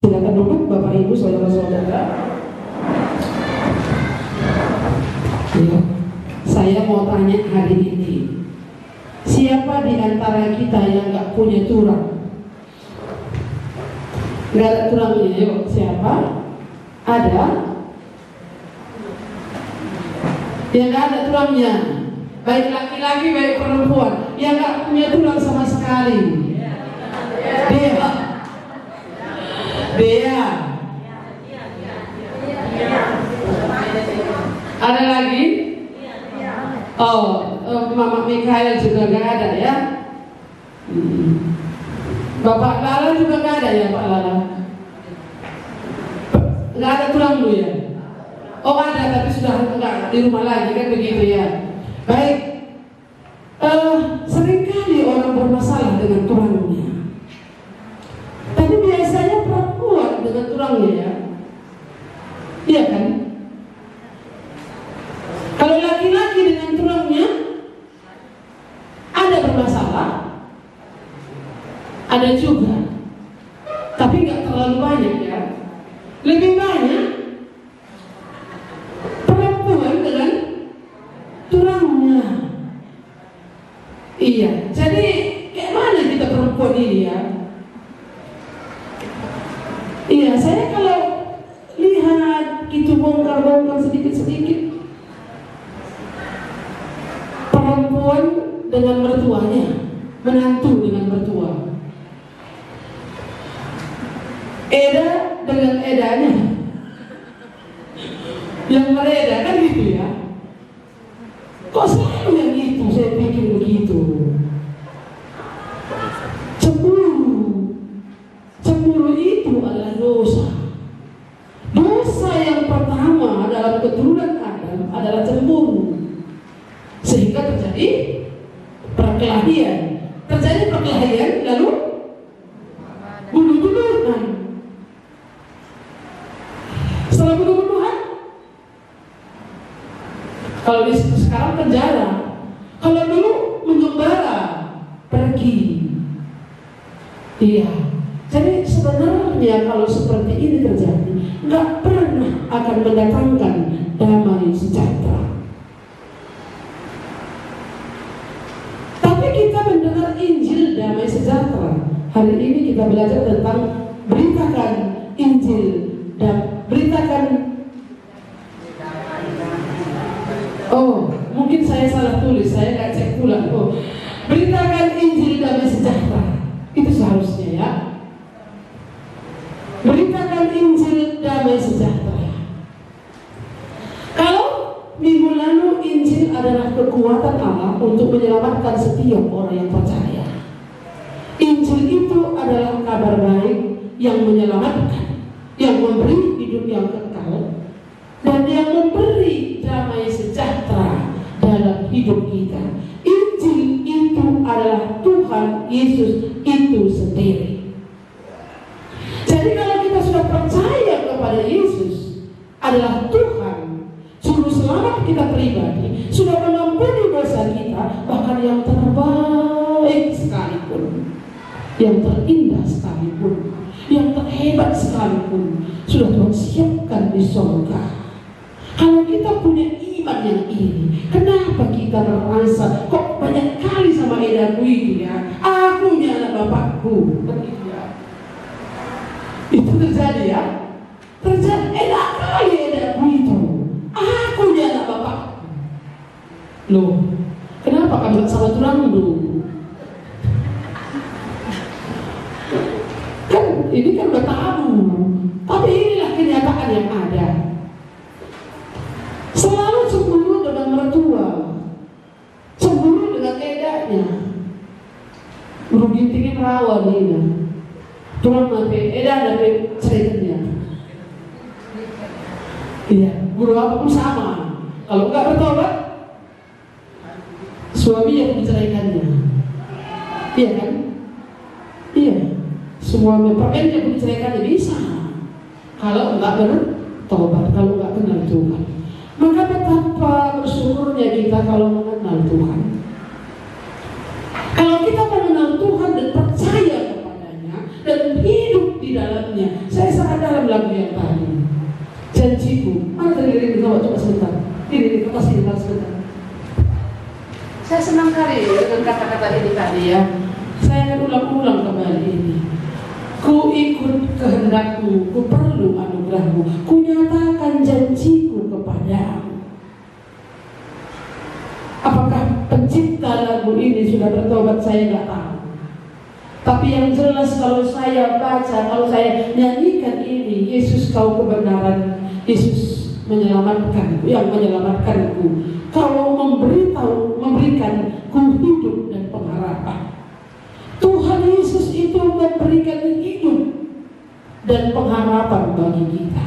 Silakan duduk Bapak Ibu saudara-saudara. Ya, saya mau tanya hari ini, siapa di antara kita yang gak punya tulang? Gak ada tulangnya, yuk siapa? Ada? Yang gak ada tulangnya, baik laki-laki baik perempuan, yang gak punya tulang sama sekali. Dia. Ada lagi? Oh, Mama Mikael juga gak ada ya? Bapak Lala juga gak ada ya Pak Lala? Gak ada tulang dulu ya? Oh ada, tapi sudah enggak di rumah lagi kan begitu ya? Baik, seringkali orang bermasalah dengan tulangnya. Tapi biasanya perempuan dengan tulangnya ya, iya kan? Kalau laki-laki dengan tulangnya ada bermasalah, ada juga, tapi nggak terlalu banyak ya. Lebih banyak perempuan dengan tulangnya. Iya, jadi kayak mana kita perempuan ini ya? Iya, saya kalau lihat gitu bongkar-bongkar sedikit-sedikit, perempuan dengan mertuanya, menantu dengan mertua, Eda dengan edanya, yang mereda kan gitu ya. Kok selalu yang itu, saya pikir begitu. Cemburu itu adalah dosa. Dosa yang pertama dalam keturunan Adam adalah cemburu, sehingga terjadi perkelahian. Terjadi perkelahian lalu bunuh-bunuhan. Setelah bunuh-bunuhan, kalau sekarang penjara, kalau dulu mengembara pergi. Iya. Jadi sebenarnya kalau seperti ini terjadi, nggak pernah akan mendatangkan damai sejahtera. Tapi kita mendengar Injil damai sejahtera. Hari ini kita belajar tentang beritakan Injil dan beritakan. Oh, mungkin saya salah tulis, saya nggak cek ulang. Oh, beritakan Injil damai sejahtera. Itu seharusnya ya. Beritakan Injil damai sejahtera. Kalau minggu lalu Injil adalah kekuatan Allah untuk menyelamatkan setiap orang yang percaya. Injil itu adalah kabar baik yang menyelamatkan, yang memberi hidup yang kekal, dan yang memberi damai sejahtera dalam hidup kita. Injil itu adalah Tuhan Yesus itu sendiri. Jadi kalau kita sudah percaya kepada Yesus adalah Tuhan, juru selamat kita pribadi, sudah mengampuni dosa kita, bahkan yang terbaik sekalipun, yang terindah sekalipun, yang terhebat sekalipun, sudah Tuhan siapkan di surga. Kalau kita punya iman yang ini, kenapa kita merasa kok banyak kali sama edaku itu ya, akunya anak bapakku, begitu ya. Itu terjadi ya, terjadi enak kali edaku itu, akunya anak bapakku. Loh, kenapa kamu sama tulang dulu? Kan ini kan udah tabu, tapi inilah kenyataan yang ada. Selalu cemburu dengan mertua, cemburu dengan edanya, tingin rawa nina, tulang nape eda nape ceritanya. Iya, guru apapun sama. Kalau enggak bertobat, suami yang menceraikannya. Iya kan? Iya, suami yang menceraikannya bisa. Kalau enggak bertobat, kalau enggak kenal Tuhan. Maka betapa bersyukurnya kita kalau mengenal Tuhan. Kalau kita mengenal Tuhan dan percaya kepadanya dan hidup di dalamnya, saya lagu yang tadi. Janjiku. Mana tadi lirik itu? Coba sebentar. Ini kasih sebentar. Saya senang kali dengan kata-kata ini tadi ya. Saya akan ulang-ulang kembali ini. Ku ikut kehendakmu, ku perlu anugerahmu, ku nyatakan janjiku kepadamu. Apakah pencipta lagu ini sudah bertobat? Saya tidak tahu. Tapi yang jelas kalau saya baca, kalau saya nyanyikan ini, Yesus kau kebenaran, Yesus menyelamatkanku, yang menyelamatkanku. Kau memberikan ku hidup dan pengharapan. Tuhan Yesus itu memberikan hidup dan pengharapan bagi kita.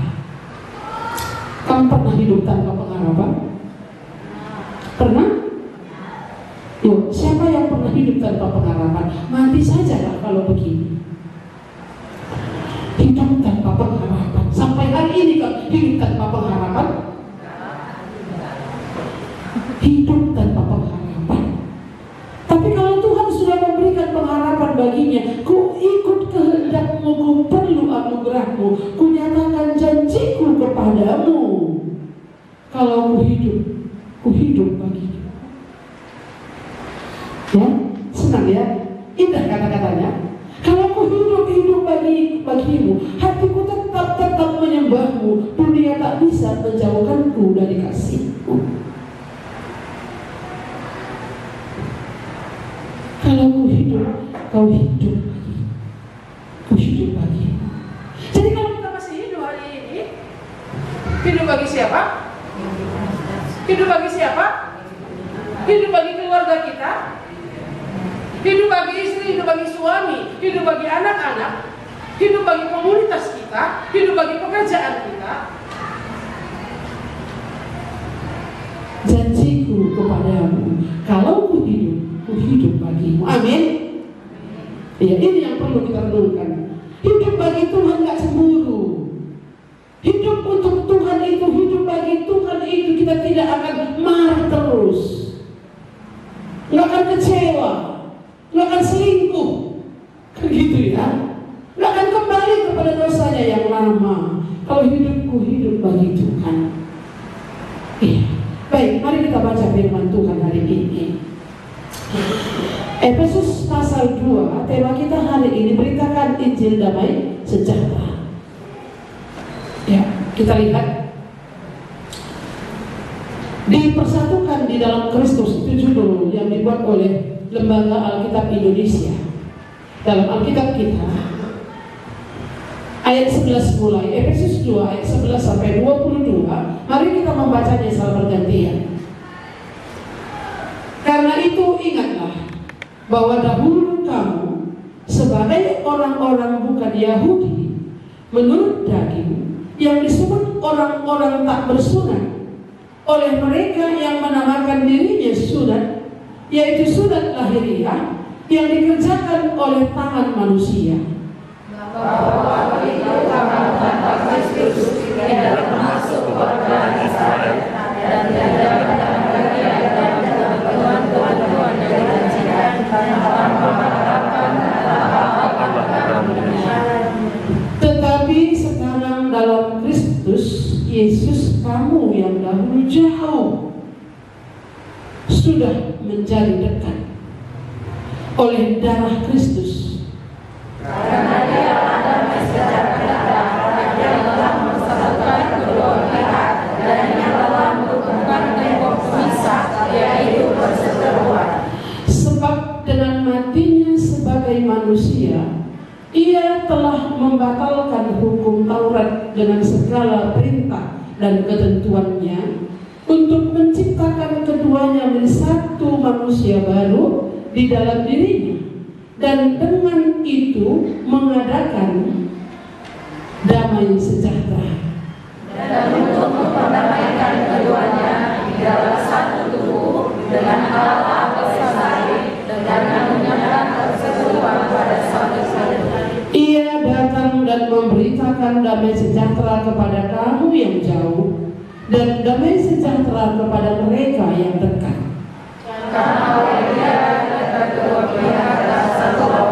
Kamu pernah hidup tanpa pengharapan? Pernah? Yuk, siapa yang pernah hidup tanpa pengharapan? Mati saja lah kalau begini. Hidup tanpa pengharapan. Sampai hari ini kan hidup tanpa pengharapan. Hidup tanpa pengharapan. Tapi kalau Tuhan sudah memberikan pengharapan baginya, ku ikut kehendakmu, ku perlu anugerahmu, ku nyatakan janjiku kepadamu. Kalau ku hidup bagimu. Ya, senang ya, indah kata-katanya. Kalau ku hidup bagimu, hatiku tetap menyembahmu. Dunia tak bisa menjauhkanku dari kasihmu. Kalau kau hidup lagi. Ku hidup lagi. Jadi kalau kita masih hidup hari ini, hidup bagi siapa? Hidup bagi siapa? Hidup bagi keluarga kita, hidup bagi istri, hidup bagi suami, hidup bagi anak-anak, hidup bagi komunitas kita, hidup bagi pekerjaan kita. Janjiku kepadamu, kalau ku hidup bagimu. Amin. Ya, ini yang perlu kita renungkan. Hidup bagi Tuhan gak cemburu. Hidup untuk Tuhan itu, hidup bagi Tuhan itu, kita tidak akan marah terus, gak akan kecewa, gak akan selingkuh, kan gitu ya. Gak akan kembali kepada dosanya yang lama. Kalau hidup bagi Tuhan. Iya. Baik, mari kita baca firman Tuhan hari ini. Efesus pasal 2, tema kita hari ini beritakan Injil damai sejahtera. Ya, kita lihat. Dipersatukan di dalam Kristus, itu judul yang dibuat oleh Lembaga Alkitab Indonesia. Dalam Alkitab kita, ayat 11 mulai, Efesus 2 ayat 11 sampai 22. Mari kita membacanya secara bergantian. Karena itu ingatlah bahwa dahulu kamu sebagai orang-orang bukan Yahudi menurut daging, yang disebut orang-orang tak bersunat oleh mereka yang menamakan dirinya sunat, yaitu sunat lahiriah yang dikerjakan oleh tangan manusia. Bahwa itu kamu tanpa Kristus tidak masuk kepada Israel dan tidak dalam bagian dalam Tuhan yang dijanjikan tanpa harapan tetapi sekarang dalam Kristus Yesus, kamu yang dahulu jauh sudah menjadi dekat oleh darah Kristus. Karena Dia adalah sejahtera yang telah mempersatukan kedua pihak dan yang telah menghubungkan tembok pemisah, yaitu perseteruan. Sebab dengan matinya sebagai manusia, Ia telah membatalkan hukum Taurat dengan segala perintah dan ketentuannya untuk menciptakan keduanya menjadi satu manusia baru di dalam dirinya, dan dengan itu mengadakan damai sejahtera. Dan untuk memperdamaikan keduanya di dalam satu tubuh dengan Allah bersama dengan menyatakan persekutuan pada satu satu. Ia datang dan memberitakan damai sejahtera kepada kamu yang jauh dan damai sejahtera kepada mereka yang dekat. Karena oleh Dia kedua pihak dan satu roh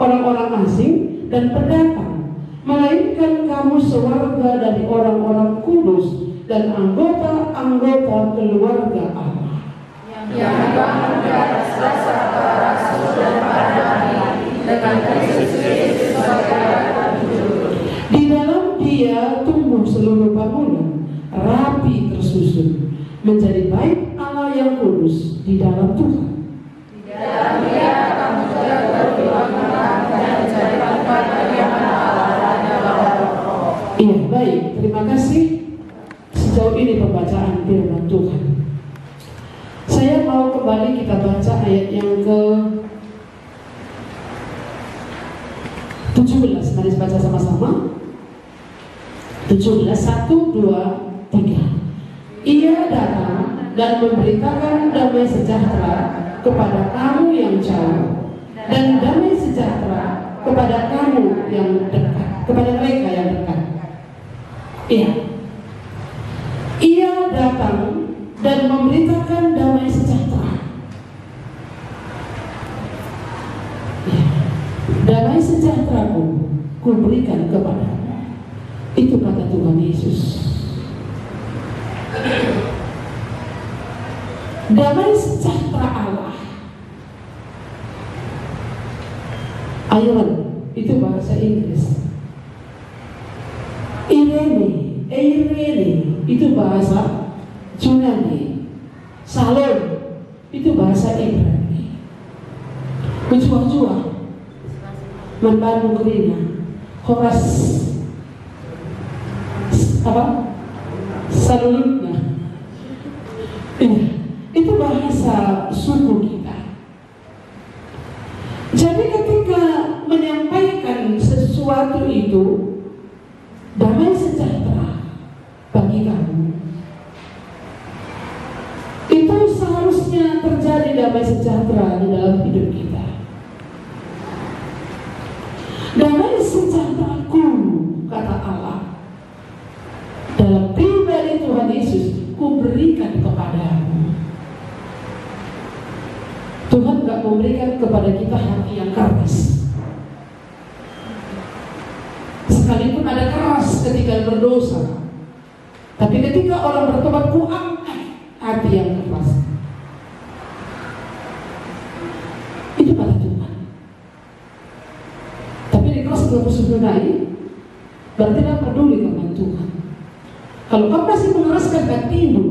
orang-orang asing dan pendatang, melainkan kamu sewarga dari orang-orang kudus dan anggota-anggota keluarga Allah. Yang dibangun di atas dasar para rasul dan para nabi dengan Kristus Yesus sebagai penunjuk. Di dalam Dia tumbuh seluruh bangunan rapi tersusun menjadi bait Allah yang kudus di dalam Tuhan. Di dalam Dia kamu juga berdibangunkan dan menjadi tempat kediaman Allah dan dalam Roh. Iya, baik. Terima kasih. Sejauh ini pembacaan firman Tuhan. Saya mau kembali kita baca ayat yang ke 17. Mari baca sama-sama. 17, 1, 2, 3. Ia datang dan memberitakan damai sejahtera kepada kamu yang jauh, dan damai sejahtera kepada kamu yang dekat, kepada mereka yang dekat. Iya. Ia datang dan memberitakan damai sejahtera. Ya. Damai sejahtera ku berikan kepadamu. Itu kata Tuhan Yesus. Damai sejahtera Allah. Iron itu bahasa Inggris. Irene itu bahasa Yunani. Salon itu bahasa Ibrani. Menjual-jual, membantu kerina. Horas apa? Salulutna. Itu bahasa suku kita. Jadi ketika menyampaikan sesuatu itu, damai sejahtera bagi kamu, itu seharusnya terjadi damai sejahtera di dalam hidup kita. Damai sejahteraku, kata Allah, dalam pribadi Tuhan Yesus, ku berikan kepadamu. Tuhan gak memberikan kepada kita hati yang keras. Sekalipun ada keras ketika berdosa, tapi ketika orang bertobat, ku angkat hati yang keras. Itu kata Tuhan. Tapi di kelas 29 berarti tidak peduli dengan Tuhan. Kalau kamu masih mengeraskan hatimu,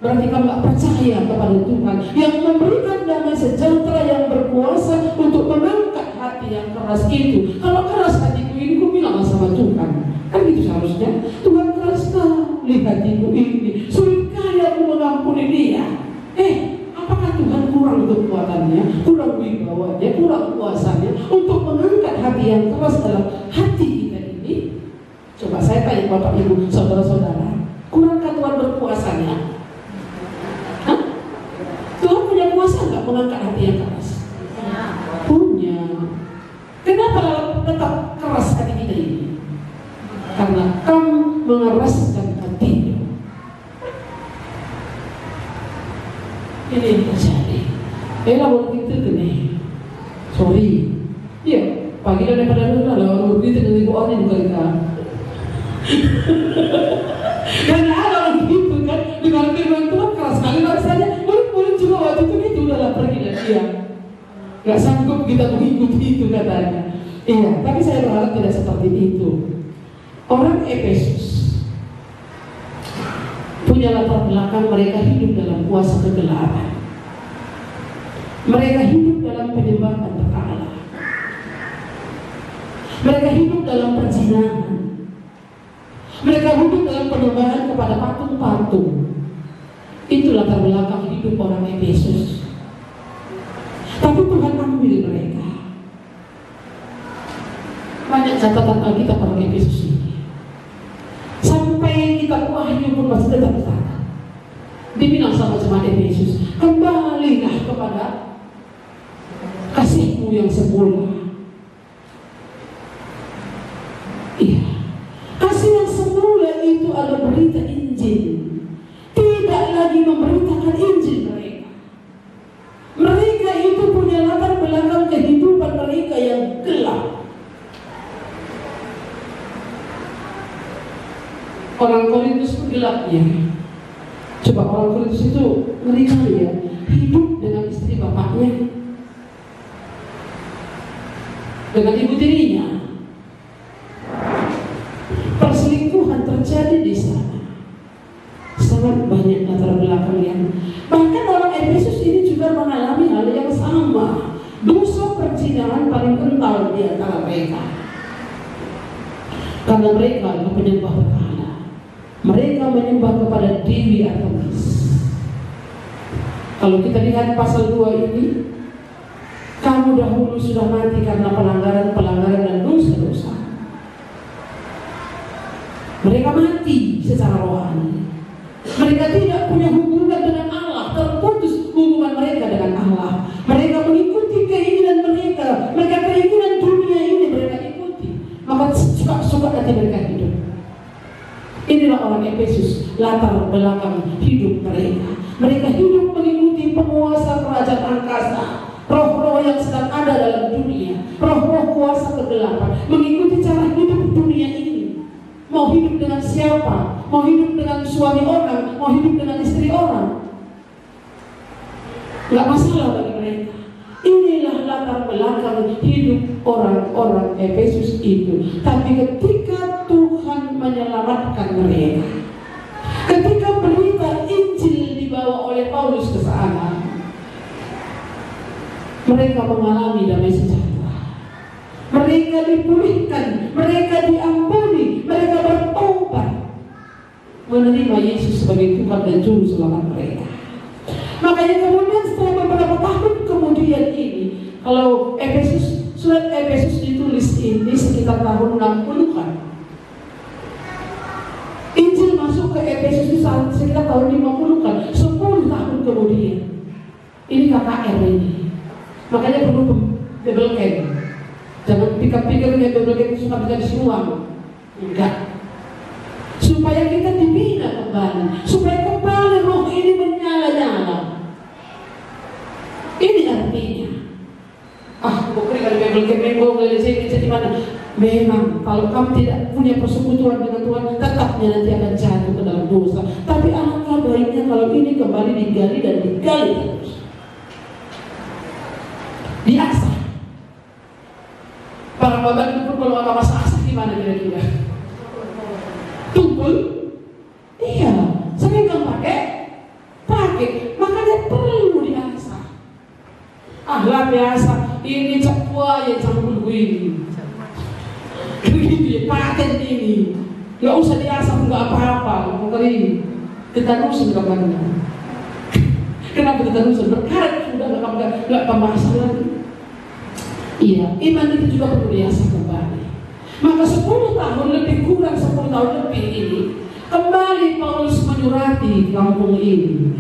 berarti kamu gak percaya kepada Tuhan yang memberikan damai sejahtera yang berkuasa untuk mengangkat hati yang keras itu. Kalau keras hatiku ini, ku bilang sama Tuhan, kan gitu seharusnya. Tuhan keras sekali hatiku ini, sulit kali aku mengampuni dia. Apakah Tuhan kurang kekuatannya, kurang wibawanya, kurang kuasanya untuk mengangkat hati yang keras dalam hati kita ini? Coba saya tanya Bapak Ibu, saudara-saudara, kurangkah Tuhan berkuasanya? Tuhan punya kuasa nggak mengangkat hati yang keras? Punya. Kenapa tetap keras hati kita ini? Karena kamu mengeraskan hatimu. Ini yang terjadi. Waktu itu gini, sorry, iya, pagi daripada dulu lalu waktu itu dengan ibu orang juga kita. Karena ada orang gitu kan, dengan firman Tuhan keras sekali rasanya. Murid-murid juga waktu itu gitu udahlah pergi dan dia nggak sanggup kita mengikuti itu katanya. Iya, tapi saya berharap tidak seperti itu. Orang Efesus punya latar belakang, mereka hidup dalam kuasa kegelapan. Mereka hidup dalam penyembahan berhala. Mereka hidup dalam perzinahan. Mereka hidup dalam penyembahan kepada patung-patung. Itu latar belakang hidup orang Efesus. Tapi Tuhan ambil mereka. Banyak catatan Alkitab orang Efesus ini. Sampai kitab Wahyu pun masih tetap sana. Dibilang sama jemaat Efesus, kembalilah kepada kasihmu yang semula. Iya, kasih yang semula itu adalah berita Injil. Tidak lagi memberitakan Injil mereka. Mereka itu punya latar belakang kehidupan mereka yang Orang Korintus pun gelapnya. Coba orang Korintus itu ngeri kali ya, hidup dengan istri bapaknya, dengan ibu tirinya. Perselingkuhan terjadi di sana. Sangat banyak latar belakangnya. Bahkan orang Efesus ini juga mengalami hal yang sama. Dosa perzinahan paling kental di antara mereka. Karena mereka adalah penyembah berhala. Mereka menyembah kepada Dewi Artemis. Kalau kita lihat pasal 2 ini, kamu dahulu sudah mati karena pelanggaran dan dosa-dosa. Mereka mati secara rohani. Mereka tidak punya hubungan dengan Allah, terputus hubungan mereka dengan Allah. Mereka mengikuti keinginan mereka keinginan dunia ini mereka ikuti. Maka suka hati mereka hidup. Inilah orang Efesus, latar belakang hidup mereka. Mereka hidup mengikuti penguasa kerajaan angkasa, roh-roh yang sedang ada dalam dunia, roh-roh kuasa kegelapan, mengikuti cara hidup dunia ini. Mau hidup dengan siapa? Mau hidup dengan suami orang? Mau hidup dengan istri orang? Gak masalah bagi mereka. Inilah latar belakang hidup orang-orang Efesus itu. Tapi ketika Tuhan menyelamatkan mereka, ketika berita Injil dibawa oleh Paulus ke sana, mereka mengalami damai sejahtera. Mereka dipulihkan, mereka diampuni, mereka bertobat, menerima Yesus sebagai Tuhan dan Juru Selamat mereka. Makanya kemudian setelah beberapa tahun kemudian ini, kalau surat Efesus ditulis ini sekitar tahun 60-an. Injil masuk ke Efesus itu sekitar tahun 50-an, 10 tahun kemudian. Ini KKR ini. Makanya perlu Bible camp. Jangan pikir-pikir Bible camp itu suka bisa disuang. Enggak. Supaya kita dibina kembali, supaya kembali roh ini menyala-nyala. Ini artinya, bukan kalau Bible camp ini di mana? Memang kalau kamu tidak punya persekutuan dengan Tuhan, tetapnya nanti akan jatuh ke dalam dosa. Tapi alangkah baiknya kalau ini kembali digali dan digali terus, diasah. Para babat itu kalau ada masa asah gimana kira-kira? Tumpul? Iya, sering kan pakai, makanya perlu diasah. Lah biasa, ini cap buaya campur ini. Begitu ya, paten ini. Gak usah diasah, nggak apa-apa, mau kering. Tetanusan kabarnya. Kenapa tetanusan? Berkarat sudah nggak pembahasan lagi. Iya, iman itu juga perlu diasah kembali. Maka 10 tahun lebih kurang 10 tahun lebih ini, kembali Paulus menyurati kampung ini,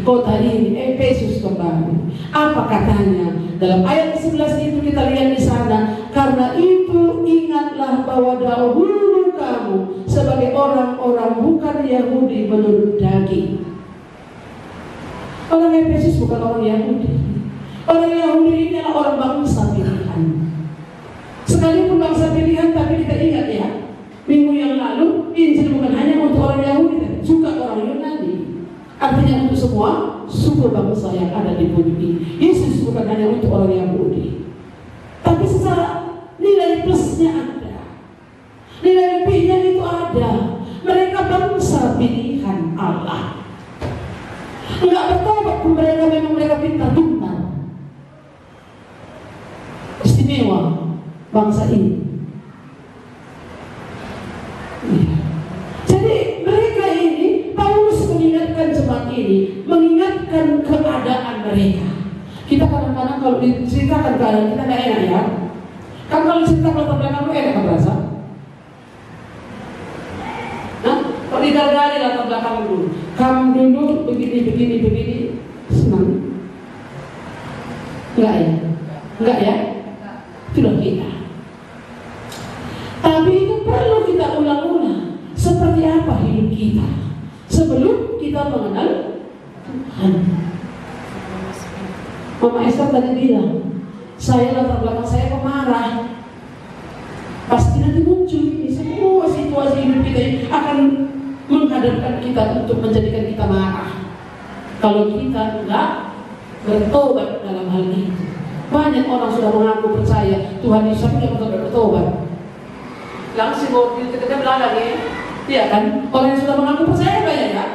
kota ini, Efesus kembali. Apa katanya? Dalam ayat 11 itu kita lihat di sana, karena itu ingatlah bahwa dahulu kamu sebagai orang-orang bukan Yahudi menurut daging. Orang Efesus bukan orang Yahudi. Orang Yahudi ini adalah orang bangsa pilihan. Sekalipun bangsa pilihan, tapi kita ingat ya, minggu yang lalu Injil bukan hanya untuk orang Yahudi, tapi juga orang Yunani. Artinya untuk semua suku bangsa yang ada di bumi. Yesus bukan hanya untuk orang Yahudi, tapi secara nilai plusnya ada, nilai lebihnya itu ada. Mereka bangsa pilihan Allah. Enggak bertobat pun mereka, memang mereka pintar-pintar, istimewa bangsa ini. Ya. Jadi mereka ini, Paulus mengingatkan jemaat ini, mengingatkan keadaan mereka. Kita kadang-kadang kalau diceritakan keadaan kita nggak enak ya. Kan kalau diceritakan latar belakang enak kan berasa? Kalau digali latar belakang dulu, kamu dulu begini, senang? Enggak ya? Enggak ya? Itulah kita. Tapi itu perlu kita ulang-ulang. Seperti apa hidup kita sebelum kita mengenal Tuhan. Mama Esther tadi bilang, saya latar belakang saya pemarah. Pasti nanti muncul ini semua situasi hidup kita ini akan menghadapkan kita untuk menjadikan kita marah kalau kita enggak bertobat dalam hal ini. Banyak orang sudah mengaku percaya Tuhan Yesus tapi tidak bertobat. Langsung mau kita bilang ya kan? Orang yang sudah mengaku percaya banyak ya,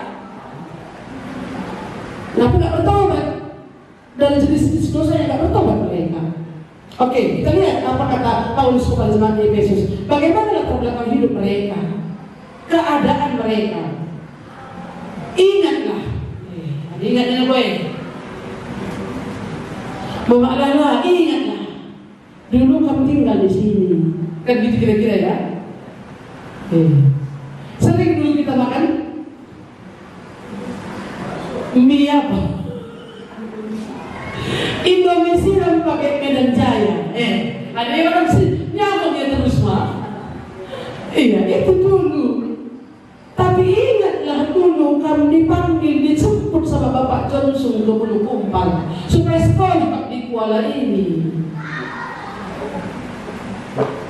tapi tidak bertobat. Dari jenis-jenis dosa yang tidak bertobat mereka. Oke, kita lihat apa kata Paulus kepada jemaat di Efesus. Bagaimana latar belakang hidup mereka, keadaan mereka. Ingatlah, ingatnya gue. Bapak ingatlah. Dulu kamu tinggal di sini, kan gitu kira-kira ya. Sering dulu kita makan mie apa? Indonesia dan pakai Medan Jaya. Ada yang orang nyamuk ya terus mah. Iya itu dulu. Tapi ingatlah dulu kamu dipanggil, dijemput sama Bapak Johnson ke Bulukumpan supaya sekolah di Kuala ini.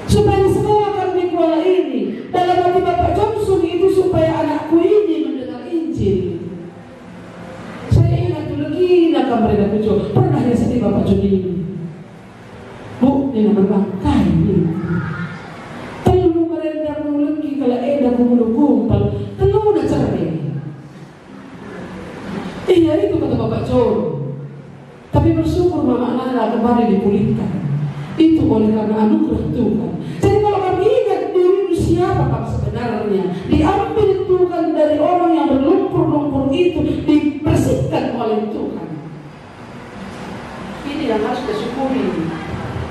Supaya sekolahkan di Kuala ini. Dalam hati Bapak Johnson itu supaya anakku ini mendengar Injil. Saya ingat dulu gila mereka tujuh. Pernah ya sedih Bapak Joni ini. Bu, ini berbangkai ini. Telu mereka lagi kalau edah kumulu kumpal. Telu udah cerai. Iya itu kata Bapak John. Tapi bersyukur Mama Nana kembali dipulihkan. Itu oleh karena anugerah Tuhan. Jadi kalau kami ingat diri siapa kamu sebenarnya, diambil Tuhan dari orang yang berlumpur-lumpur itu, dibersihkan oleh Tuhan. Ini yang harus disyukuri.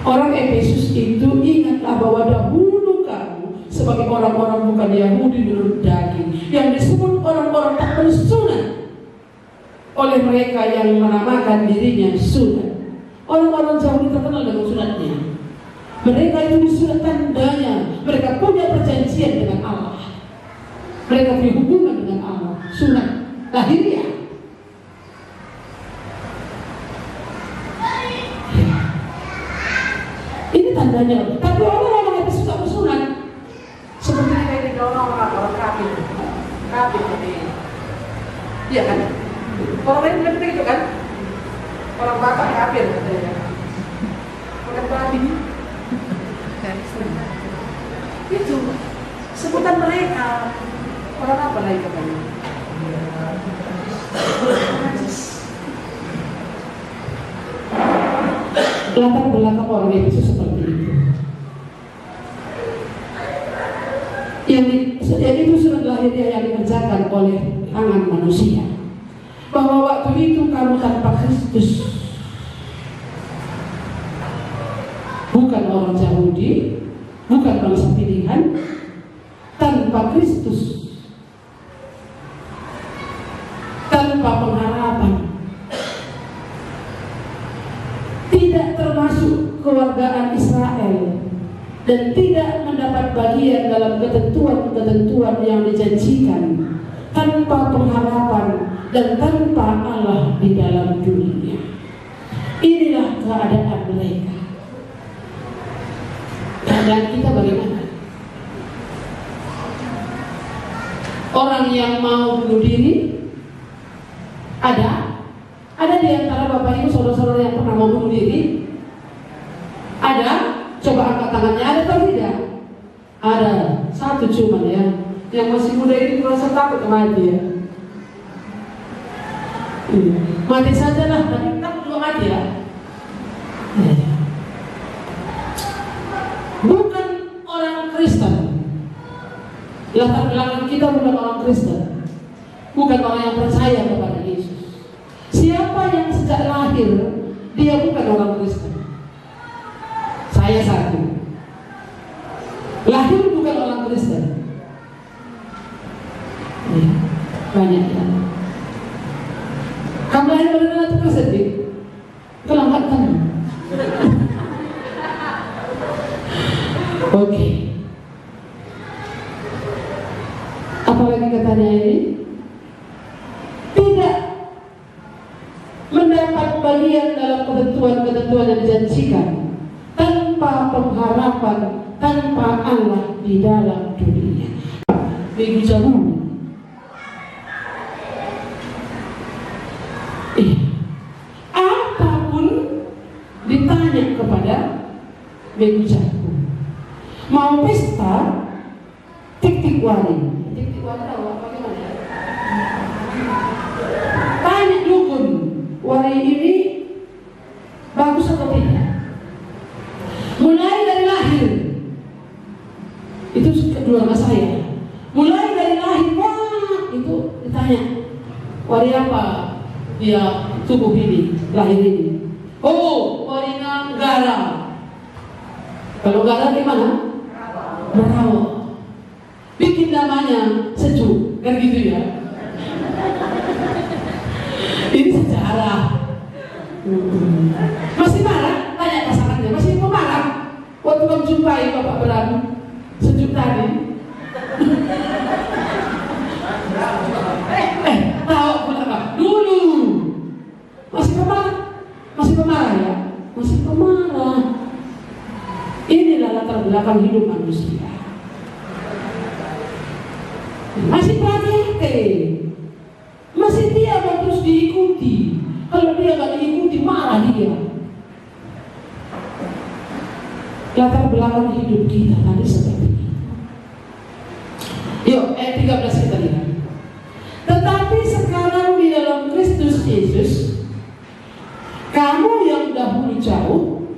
Orang Efesus itu ingatlah bahwa dahulu kamu sebagai orang-orang bukan Yahudi menurut daging, yang disebut orang-orang tak bersunat oleh mereka yang menamakan dirinya sunat. Orang-orang Yahudi terkenal dengan sunatnya. Mereka itu disunat tandanya. Mereka punya perjanjian dengan Allah. Mereka punya hubungan dengan Allah. Sunat lahiriah. Ini tandanya. Tapi orang-orang yang suka bersunat seperti kayak orang kafir. Kafir ini. Iya kan? Orang lain bilang begitu kan? Orang Batak kafir katanya. Orang Batak itu sebutan mereka. Orang apa lagi katanya? Latar belakang orang Efesus seperti itu. Yang itu surat lahirnya yang dikerjakan oleh tangan manusia. Bahwa waktu itu kamu tanpa Kristus, bukan orang Yahudi, bukan bangsa pilihan, tanpa Kristus, tanpa pengharapan, tidak termasuk kewargaan Israel, dan tidak mendapat bagian dalam ketentuan-ketentuan yang dijanjikan, tanpa pengharapan dan tanpa Allah di dalam dunia. Inilah keadaan mereka. Keadaan kita bagaimana? Orang yang mau bunuh diri ada di antara Bapak Ibu saudara-saudara yang pernah mau bunuh diri? Ada? Coba angkat tangannya, ada atau tidak? Ada, satu cuman ya. Yang masih muda ini merasa takut mati ya. Mati saja lah, tapi takut juga mati ya. Bukan orang Kristen. Latar belakang kita bukan orang Kristen, bukan orang yang percaya kepada Yesus. Siapa yang sejak lahir dia bukan orang Kristen? Saya satu, lahir bukan orang Kristen. Banyak ya. Kamu lahir benar-benar itu Kristen, kelangkatan. Oke. Apalagi katanya ini? Tidak mendapat bagian dalam ketentuan-ketentuan yang dijanjikan, tanpa pengharapan, tanpa Allah di dalam dunia. Minggu dahulu begu jago. Mau pesta, tik-tik wari. Tik-tik wari tahu apa gimana ya? Tanya dukun, wari ini bagus atau tidak? Mulai dari lahir, itu keluarga saya. Mulai dari lahir, wah itu ditanya, wari apa dia tubuh ini, lahir ini? Oh, warinya gara. Kalau gara gimana? Merawat. Bikin namanya sejuk, kan gitu ya? Ini sejarah. Masih marah? Tanya pasangannya, masih marah? Waktu kamu jumpai Bapak Bram sejuk tadi. Tahu kenapa? Dulu masih pemarah ya? Masih pemarah. Inilah latar belakang hidup manusia. Masih pragete, masih dia mau terus diikuti. Kalau dia nggak diikuti, marah dia. Latar belakang hidup kita tadi seperti itu. Yuk, 13 kita lihat. Tetapi sekarang di dalam Kristus Yesus, kamu yang dahulu jauh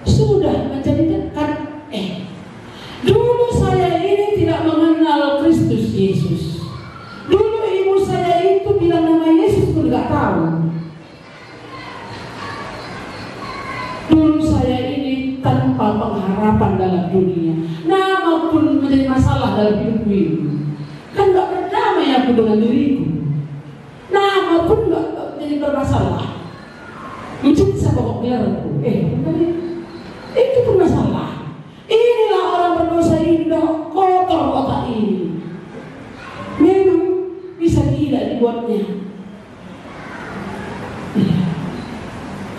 sudah menjadi dekat. Dulu saya ini tidak mengenal Kristus Yesus. Dulu ibu saya itu bilang nama Yesus pun nggak tahu. Dulu saya ini tanpa pengharapan dalam dunia. Nama pun menjadi masalah dalam hidupku ini. Kan nggak berdamai aku dengan diriku. Nama pun nggak menjadi bermasalah. Mencipta pokok gelarku. Itu pun masalah. Inilah orang berdosa ini dah kotor otak ini. Memang bisa tidak dibuatnya.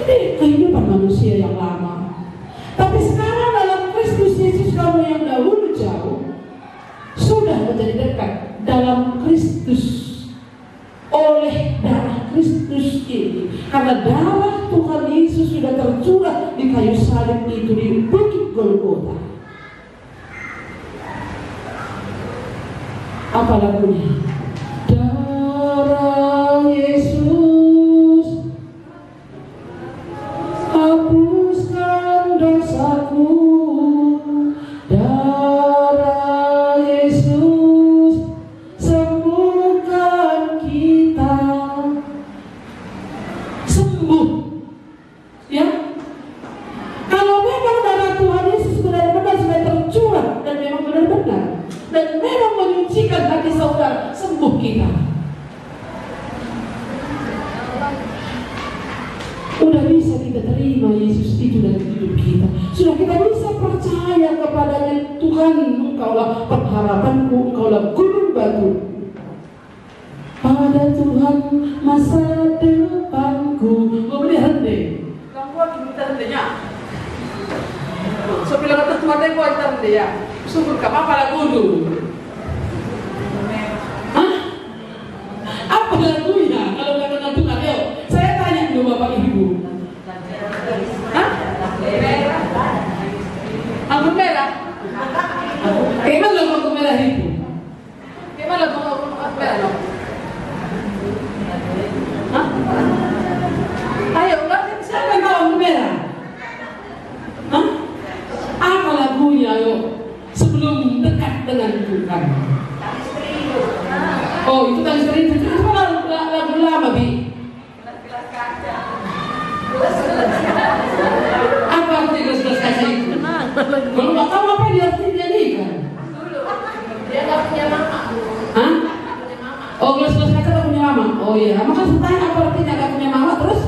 Ini kehidupan manusia yang lama. Tapi sekarang dalam Kristus Yesus, kamu yang dahulu jauh sudah menjadi dekat dalam Kristus oleh darah Kristus ini. Karena darah Tuhan Yesus sudah tercurah di kayu salib itu di Bukit Golgota. Apa lagunya? Darah Yesus hapuskan dosaku. Darah Yesus sembuhkan kita. Sembuh, ya. Kalau memang darah Tuhan Yesus benar-benar sudah tercurah dan memang benar-benar dan memang menyucikan hati saudara, sembuh kita. Udah bisa kita terima Yesus itu dalam hidup kita. Sudah kita bisa percaya kepadanya. Tuhan, Engkaulah pengharapanku, Engkaulah gunung batu. Pada Tuhan masa depanku. Mau beli hande? Kamu lagi minta handenya? So bilang kata Tuhan deh buat hande ya. Syukur gak apa-apa lagu dulu. Hah? Apa lagunya? Kalau gak kenal Tuhan, yuk saya tanya dulu Bapak Ibu. Hah? Anggur merah? Gimana lagu anggur merah itu? Gimana lagu anggur merah? Hah? Ayo, siapa yang tahu anggur merah? Hah? Apa lagunya, ayo? Sebelum dekat dengan Tuhan. Oh, itu tangis rindu. Itu lagu lama, Bi. Apa arti gelas-gelas kaca itu? Kalau nggak tahu apa dia nyanyikan? Dia nggak punya mama. Hah? Oh, gelas-gelas kaca nggak punya mama. Oh iya, maka saya tanya apa artinya nggak punya mama terus?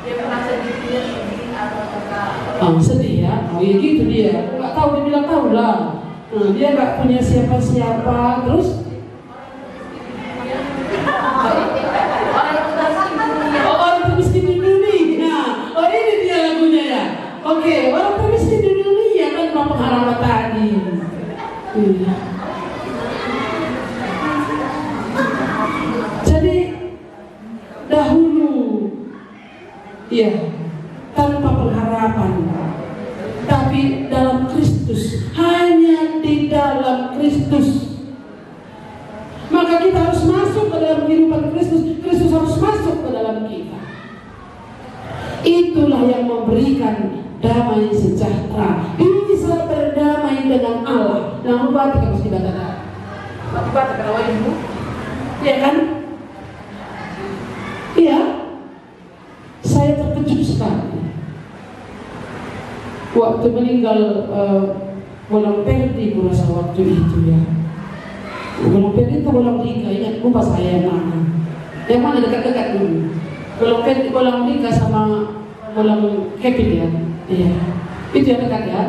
Dia merasa dirinya sedih atau enggak? Oh, sedih ya? Oh iya gitu dia. Nggak tahu, dia bilang tahu lah. Dia nggak punya siapa-siapa terus? Orang termiskin di dunia. Oh ini dia lagunya ya. Oke, orang termiskin di dunia kan pengharapan tadi. Jadi dahulu, ya tanpa pengharapan. merasakan damai sejahtera, bisa berdamai dengan Allah. Nah, lupa kita mesti baca. Lupa kalau ibu, ya kan? Iya, saya terkejut sekali waktu meninggal Bolang Perdi, kurasa waktu itu ya. Bolang Perdi itu Bolang Dika, ingat lupa saya mana? Yang mana dekat-dekat dulu. Bolang Perdi, Bolang Dika sama Bolang Kevin ya. Iya, itu yang dekat ya.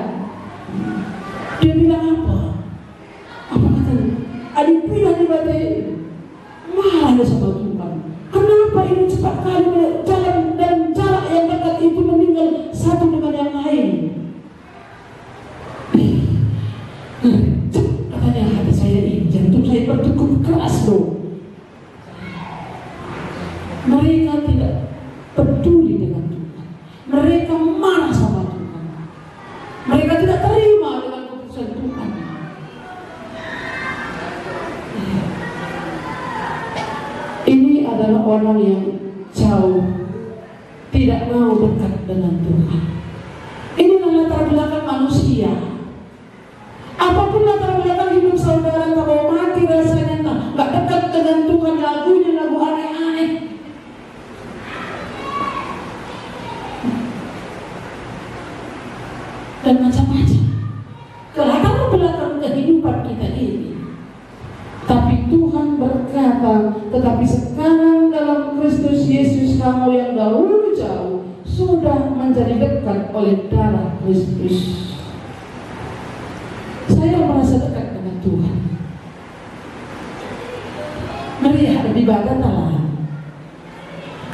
Dia bilang apa? Apa katanya? Adik bilang di batai, marah sama Tuhan. Kenapa ini cepat kali jalan dan jarak yang dekat itu meninggal satu dengan yang lain? Katanya hati saya ini, jantung saya berdegup keras loh. Mereka tidak peduli dengan Tuhan. Mereka marah sama Tuhan. Mereka tidak terima dengan keputusan Tuhan. Ini adalah orang yang jauh, tidak mau dekat dengan Tuhan. Inilah latar belakang manusia. Apapun latar belakang hidup saudara, kalau mati rasanya nggak dekat dengan Tuhan, lagunya lagu aneh-aneh. Dan macam-macam. Ke latar belakang kehidupan kita ini. Tapi Tuhan berkata, tetapi sekarang dalam Kristus Yesus kamu yang dahulu jauh sudah menjadi dekat oleh darah Kristus. Saya merasa dekat dengan Tuhan. Meriah dan ibadah Allah.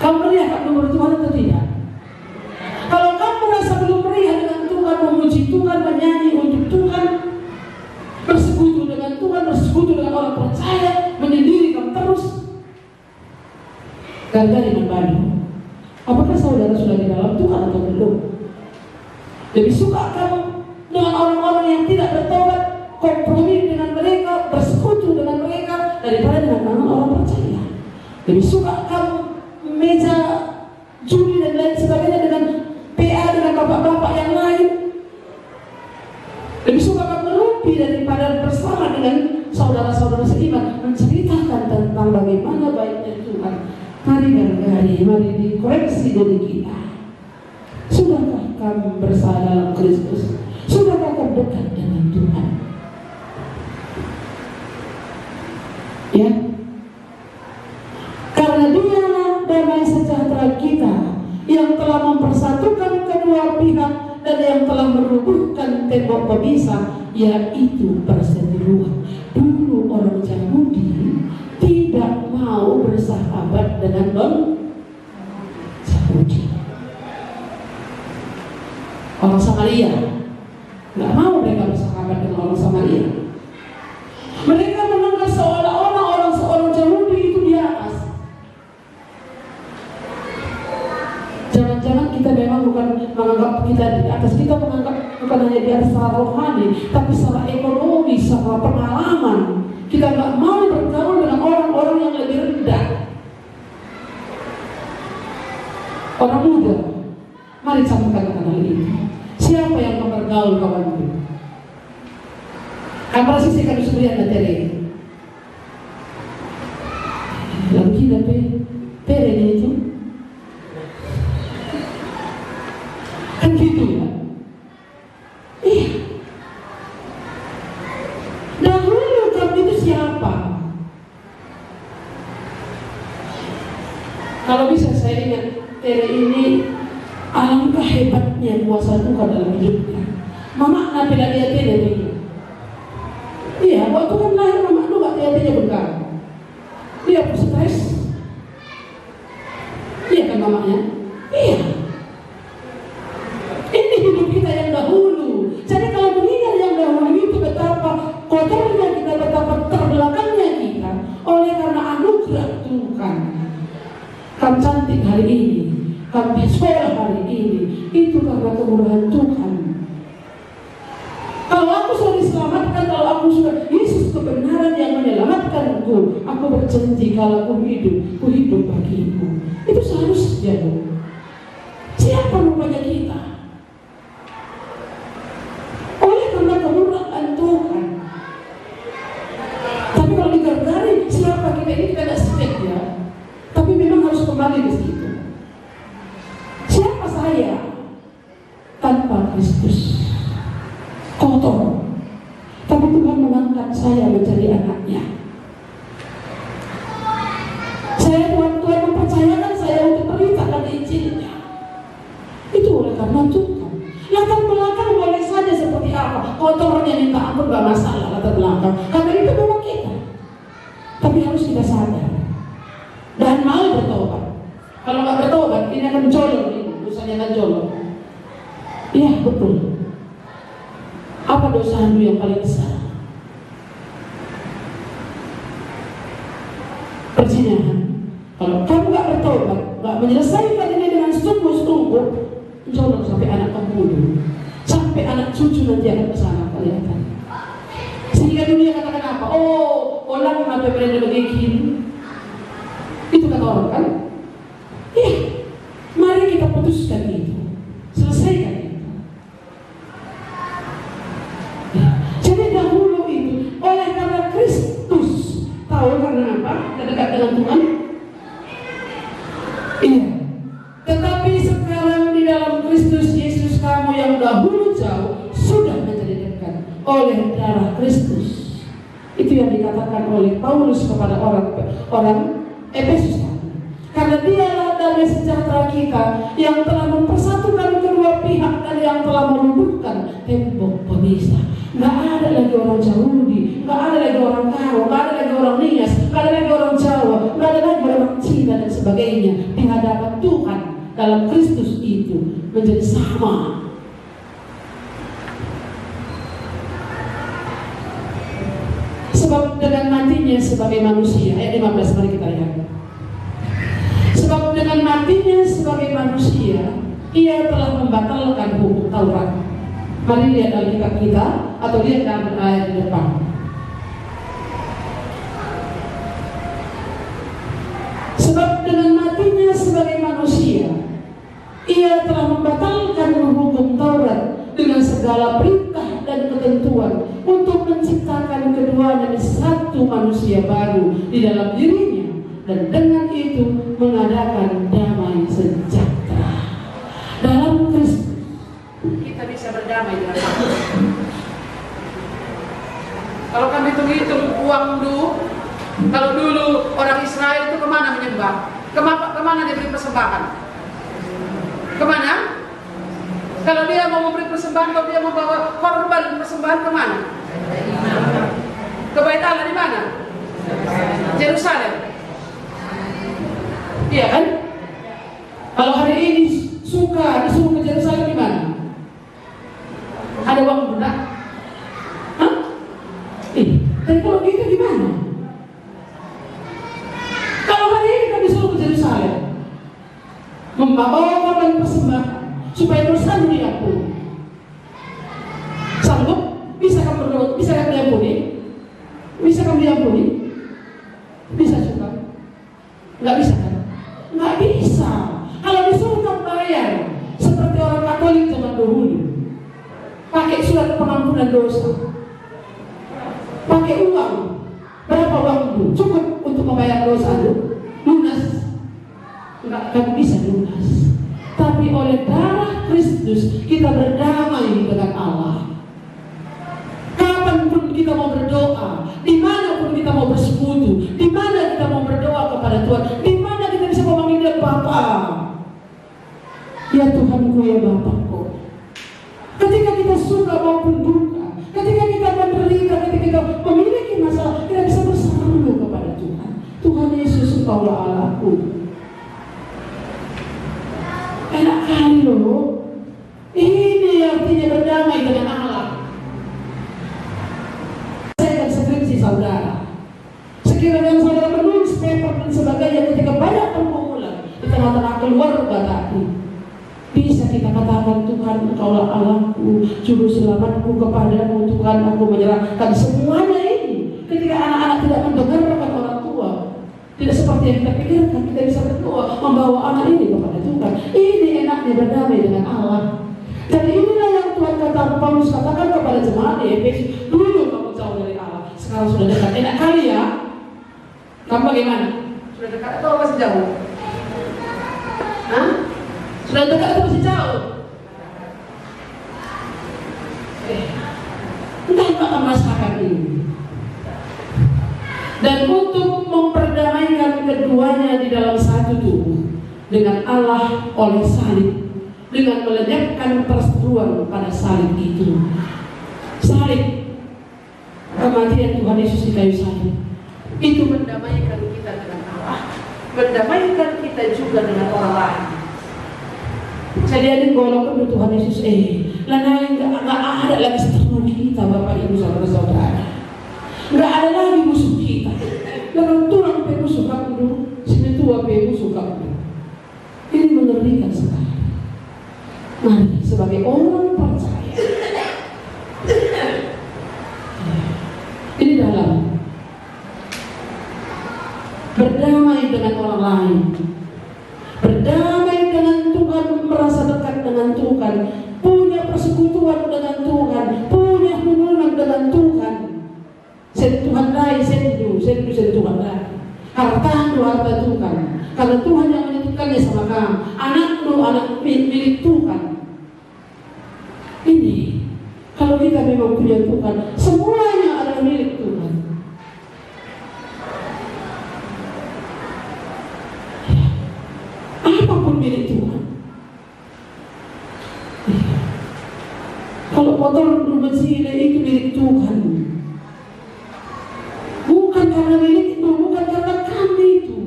Kamu meriah kamu bertuhan atau tidak? Kalau kamu merasa belum meriah dengan Tuhan, memuji Tuhan, menyanyi untuk Tuhan, bersekutu dengan Tuhan, bersekutu dengan orang percaya, menyendirikan terus, gagal dengan baru. Apakah saudara sudah di dalam Tuhan atau belum? Lebih suka kamu dengan orang-orang yang tidak bertobat, kompromi dengan mereka, bersekutu dengan mereka, daripada dengan orang percaya. Lebih suka kamu meja judi dan lain sebagainya dengan PA, dengan bapak-bapak yang lain. Lebih suka kamu merupi daripada bersama dengan saudara-saudara seiman, menceritakan tentang bagaimana baiknya Tuhan. Mari dikoreksi diri kita. Sudahkah kamu bersama dalam Kristus? Sudahkah kamu dekat dengan Tuhan? Ya, karena Dialah damai sejahtera kita yang telah mempersatukan kedua pihak dan yang telah merubuhkan tembok pemisah, yaitu perseteruan. Dulu orang Yahudi tidak mau bersahabat dengan non-Yahudi. Orang Samaria nggak mau mereka bersahabat dengan orang Samaria. Mereka menganggap seolah-olah seorang Yahudi itu di atas. Jangan-jangan kita memang bukan menganggap kita di atas, kita menganggap bukan hanya di atas secara rohani, tapi secara ekonomi, secara pengalaman. Kita nggak mau bergaul dengan orang-orang yang lebih rendah. Orang muda, mari sampaikan hal ini. Siapa yang mau bergaul kawanku? Apa sih saya harus beri anda tere? Lalu kita tere itu kan gitu ya? Iya. Dahulu kamu itu siapa? Kalau bisa saya ingat tere ini, alangkah hebatnya kuasa Tuhan dalam hidupnya. Mama bila dia tere ini. Iya, waktu kan lahir mama lu gak dia bengkak. Dia stres. Iya kan mamanya? Iya. Ini hidup kita yang dahulu. Jadi kalau mengingat yang dahulu itu betapa kotornya kita, betapa terbelakangnya kita, oleh karena anugerah Tuhan. Kamu cantik hari ini, kamu sekolah hari ini, itu karena kemurahan Tuhan. Kalau aku sudah diselamatkan, kalau aku sudah Yesus kebenaran yang menyelamatkanku, aku berjanji kalau aku hidup bagimu. Itu seharusnya. Siapa rupanya kita? saya menjadi anaknya. Tuhan mempercayakan saya untuk beritakan Injilnya. Itu oleh karena Tuhan. Latar belakang boleh saja seperti apa, kotornya minta ampun gak masalah latar belakang, karena itu memang kita. Tapi harus kita sadar dan mau bertobat. Kalau nggak bertobat, ini akan jolok, dosanya akan jolok. Iya betul. Apa dosamu yang paling besar? Perzinahan. Kalau kamu nggak bertobat, nggak menyelesaikan ini dengan sungguh-sungguh, jolok sampai anak kamu dulu, sampai anak cucu nanti akan kesana kelihatan. Sehingga dunia katakan apa? Oh, orang kenapa berada begini? Itu kata orang kan? Iya, mari kita putuskan itu, selesaikan itu. Ya. Jadi dahulu itu, oleh karena Kristus, tahu karena apa? Kita dekat dengan Tuhan. Iya. Tetapi sekarang di dalam Kristus Yesus, kamu yang dahulu jauh sudah menjadi dekat oleh darah Kristus. Itu yang dikatakan oleh Paulus kepada orang Efesus. Karena dialah damai sejahtera kita yang telah mempersatukan kedua pihak dan yang telah melumpuhkan tembok pemisah. Nggak ada lagi orang Yahudi, nggak ada lagi orang Karo, nggak ada lagi orang Nias, nggak ada lagi orang Jawa, nggak ada lagi orang Cina dan sebagainya. Di hadapan Tuhan dalam Kristus itu menjadi sama. Sebab dengan matinya sebagai manusia, ayat 15 mari kita lihat. Sebab dengan matinya sebagai manusia, ia telah membatalkan hukum Taurat. Mari lihat Alkitab kita, atau lihat dalam ayat di depan. Sebab dengan matinya sebagai manusia, ia telah membatalkan hukum Taurat dengan segala perintah dan ketentuan untuk menciptakan keduanya satu manusia baru di dalam dirinya, dan dengan itu mengadakan damai sejahtera. Dalam Kristus kita bisa berdamai dengan Allah. Kalau kami hitung-hitung uang dulu, kalau dulu orang Israel itu kemana menyembah? Kemana dia beri persembahan? Kemana? Kalau dia mau memberi persembahan, kalau dia membawa korban persembahan kemana? Ke Bait Allah di mana? Yerusalem. Iya kan? Kalau hari ini suka disuruh ke Yerusalem di mana? Ada uang budak? Hah? Dan kalau gitu gimana? Kalau hari ini kita disuruh ke Yerusalem, membawa korban persembahan supaya dosa diampuni. Sanggup? Bisa kamu berdoa? Bisa kamu diampuni? Bisa kamu diampuni? Bisa juga? Nggak bisa kan? Nggak bisa. Kalau disuruh kamu bayar seperti orang Katolik zaman dahulu, pakai surat pengampunan dosa, pakai uang. Berapa uang itu? Cukup untuk membayar dosa itu? Lunas? Nggak akan bisa lunas. Tapi oleh darah Kristus kita berdamai dengan Allah. Kapanpun kita mau berdoa, dimanapun kita mau bersekutu, dimana kita mau berdoa kepada Tuhan, dimana kita bisa memanggil Dia Bapa. Ya Tuhanku, ya Bapakku. Ketika kita suka maupun duka, ketika kita menderita, ketika kita memiliki masalah, kita bisa bersama kepada Tuhan. Tuhan Yesus, Engkaulah Allahku. Enak kali loh. Ini artinya berdamai dengan Allah. Saya akan skripsi saudara. Sekiranya saudara menulis paper dan sebagainya, ketika banyak pergumulan di tengah-tengah keluarga tadi, bisa kita katakan, Tuhan Engkaulah Allahku, juru selamatku, kepadamu Tuhan aku menyerahkan semuanya ini. Ketika anak-anak tidak mendengarkan orang tua, tidak seperti yang kita pikirkan, kita bisa berdoa membawa anak ini kepada Tuhan. Ini enaknya berdamai dengan Allah. Dan inilah yang Tuhan kata, Paulus katakan kepada jemaat di Efesus, dulu kamu jauh dari Allah, sekarang sudah dekat. Enak kali ya? Kamu bagaimana? Sudah dekat atau masih jauh? Hah? Sudah dekat atau masih jauh? Entah akan merasakan ini. dan untuk memperdamaikan keduanya di dalam satu tubuh dengan Allah oleh salib, dengan melenyapkan perseteruan pada salib itu. Salib, kematian Tuhan Yesus di kayu salib, itu mendamaikan kita dengan Allah, mendamaikan kita juga dengan orang lain. Jadi ada golongan Tuhan Yesus, lanai nggak ada lagi seteru kita, Bapak Ibu saudara-saudara. Nggak ada lagi musuh kita. Lalu tulang pe musuh kamu, sini tua pe musuh kamu. Ini mengerikan sekali. Mari sebagai orang percaya, ini dalam berdamai dengan orang lain, berdamai dengan Tuhan, merasa dekat dengan Tuhan, punya persekutuan dengan Tuhan, punya hubungan dengan Tuhan. Tuhan rai, sendu Tuhan rai. Harta Tuhan, karena Tuhan yang menitipkannya sama kamu. Anak milik Tuhan. Ini kalau kita memang punya Tuhan, semuanya adalah milik Tuhan. Apapun milik Tuhan. Kalau motor bersih itu milik Tuhan. Bukan karena milik itu, bukan karena kami itu.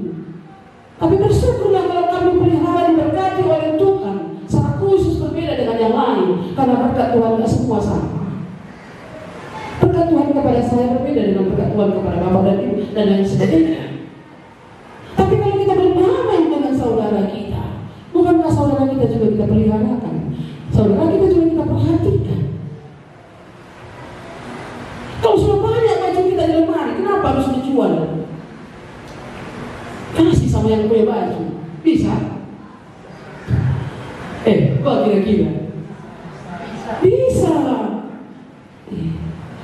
Tapi bersyukurlah kalau kami pelihara diberkati oleh Tuhan, sangat khusus berbeda dengan yang lain. Karena berkat Tuhan tidak semua sama. Berkat Tuhan kepada saya berbeda dengan berkat Tuhan kepada Bapak dan Ibu dan lain sebagainya. Tapi kalau kita berdamai dengan saudara kita, bukankah saudara kita juga kita peliharakan? Saudara kita juga kita perhatikan. Kalau sudah banyak baju kita di lemari, kenapa harus dijual? Kasih sama yang punya baju, bisa? Kok kira-kira? Bisa.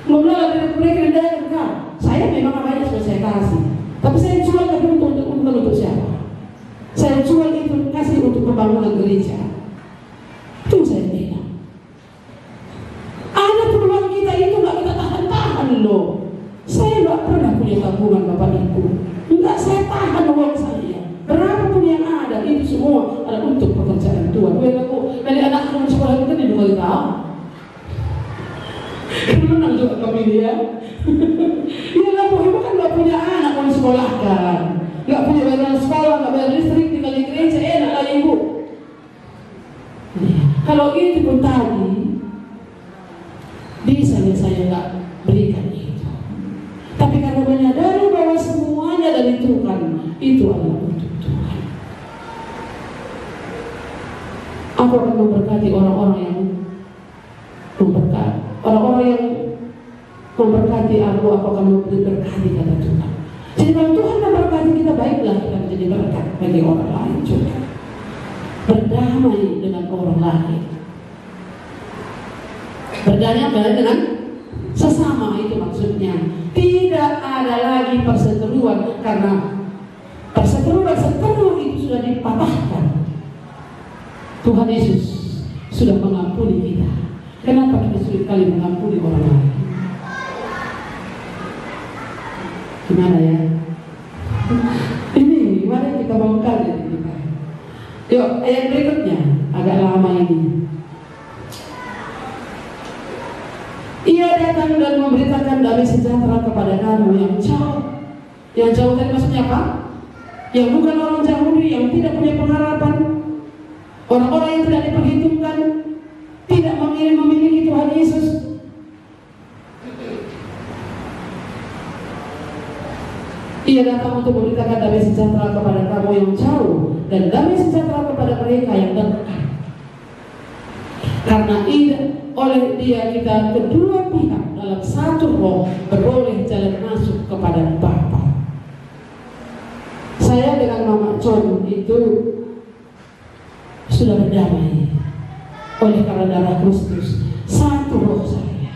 Ngomonglah dari mereka dan kan, saya memang namanya sudah saya kasih, tapi saya jual tapi untuk siapa? Saya jual itu kasih untuk pembangunan gereja. Itu saya bilang. Ada peluang kita itu nggak kita tahan loh. Saya nggak pernah punya tabungan Bapak Ibu. Enggak, saya tahan uang saya. Berapapun yang ada itu semua adalah untuk pekerjaan Tuhan. Dari anak anak sekolah kita di rumah kita. Menang juga kami dia. Ya lah, Ibu kan nggak punya anak mau disekolahkan, nggak punya bayaran sekolah, nggak bayar listrik, tinggal di gereja, enak lah Ibu. Kalau itu pun tadi bisa saya nggak berikan itu. Tapi karena menyadari bahwa semuanya dari Tuhan, itu adalah untuk Tuhan. Aku akan memberkati orang-orang yang memberkati. Orang-orang yang memberkati aku akan memberkati kata Tuhan. Jadi kalau Tuhan memberkati kita, baiklah kita menjadi berkat bagi orang lain juga. Berdamai dengan orang lain. Berdamai dengan sesama, itu maksudnya. Tidak ada lagi perseteruan, karena perseteruan itu sudah dipatahkan. Tuhan Yesus sudah mengampuni kita. Kenapa kita sulit kali mengampuni orang lain? Gimana ya? Ini mari kita bongkar ya kita. Yuk, ayat berikutnya agak lama ini. Ia datang dan memberitakan damai sejahtera kepada kamu yang jauh. Yang jauh tadi maksudnya apa? Yang bukan orang Yahudi, yang tidak punya pengharapan, orang-orang yang tidak diperhitungkan, tidak memiliki Tuhan Yesus. Ia datang untuk memberitakan damai sejahtera kepada kamu yang jauh dan damai sejahtera kepada mereka yang dekat. Karena oleh dia kita kedua pihak dalam satu roh beroleh jalan masuk kepada Bapa. Saya dengan Mama John itu sudah berdamai oleh karena darah Kristus. Satu roh saya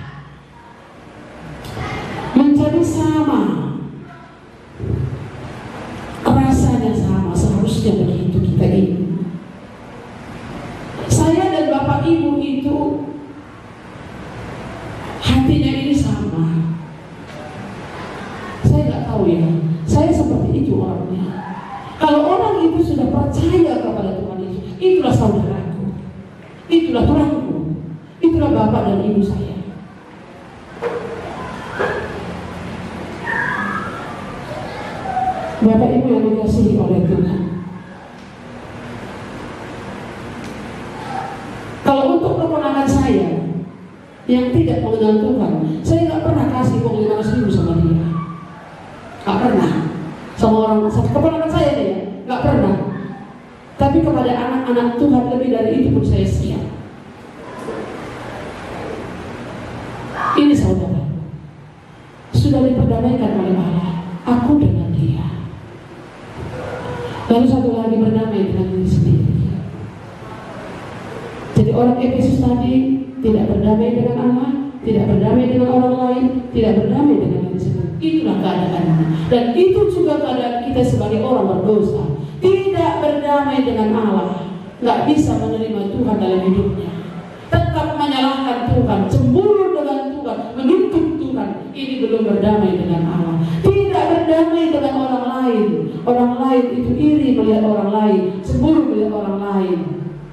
menjadi sama, rasanya sama, seharusnya begitu kita ini. Saya dan Bapak Ibu itu hatinya ini sama. Saya nggak tahu dia, saya seperti itu orangnya. Kalau orang itu sudah percaya kepada Tuhan Yesus, itulah saudaraku, itulah Tuhanku, itulah bapak dan ibu saya. Bapak ibu yang dikasihi oleh Tuhan, kalau untuk kemenangan saya yang tidak mengenal Tuhan, saya nggak pernah kasih uang 500.000 sama dia, nggak pernah. Sama orang keponakan saya dia, nggak pernah. Tapi kepada anak-anak Tuhan lebih dari itu pun saya siap. Ini saudara, sudah diperdamaikan oleh Allah, aku dengan dia. Lalu satu lagi, berdamai dengan diri sendiri. Jadi orang Efesus tadi tidak berdamai dengan Allah, tidak berdamai dengan orang lain, tidak berdamai dengan diri sendiri. Itulah keadaannya. Dan itu juga keadaan kita sebagai orang berdosa. Tidak berdamai dengan Allah, nggak bisa menerima Tuhan dalam hidupnya. Tetap menyalahkan Tuhan, cemburu dengan Tuhan, menuntut Tuhan. Ini belum berdamai dengan Allah. Tidak berdamai dengan orang lain. Orang lain itu iri melihat orang lain, cemburu melihat orang lain.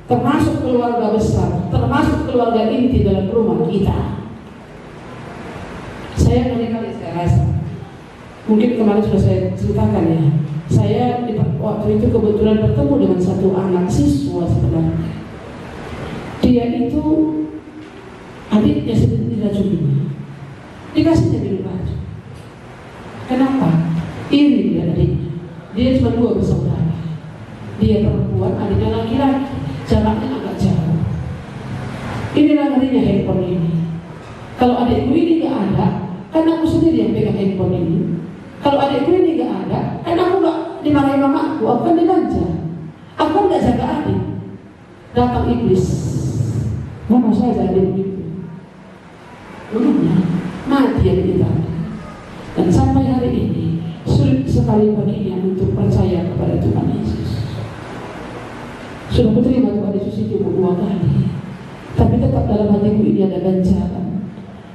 Termasuk keluarga besar, termasuk keluarga inti dalam rumah kita. Saya kali saya rasa, mungkin kemarin sudah saya ceritakan ya. Saya waktu itu kebetulan bertemu dengan satu anak siswa sebenarnya. Dia itu adiknya sedang diracuni, dikasihnya minum racun. Kenapa? Iri dia adiknya. Dia cuma 2 bersaudara. Dia perempuan, adiknya laki-laki. Jaraknya agak jauh. Inilah ngerinya handphone ini. Kalau adikku ini gak ada, kan aku sendiri yang pegang handphone ini. Kalau adikku ini gak ada, kan aku gak dimarahin mamaku, aku kan dimanja. Aku gak jaga adik. Datang iblis. Mama saya jadi begitu. Belumnya mati yang kita. Dan sampai hari ini sulit sekali baginya untuk percaya kepada Tuhan Yesus. Sudah menerima Tuhan Yesus itu 2 kali, tapi tetap dalam hatiku ini ada ganjalan.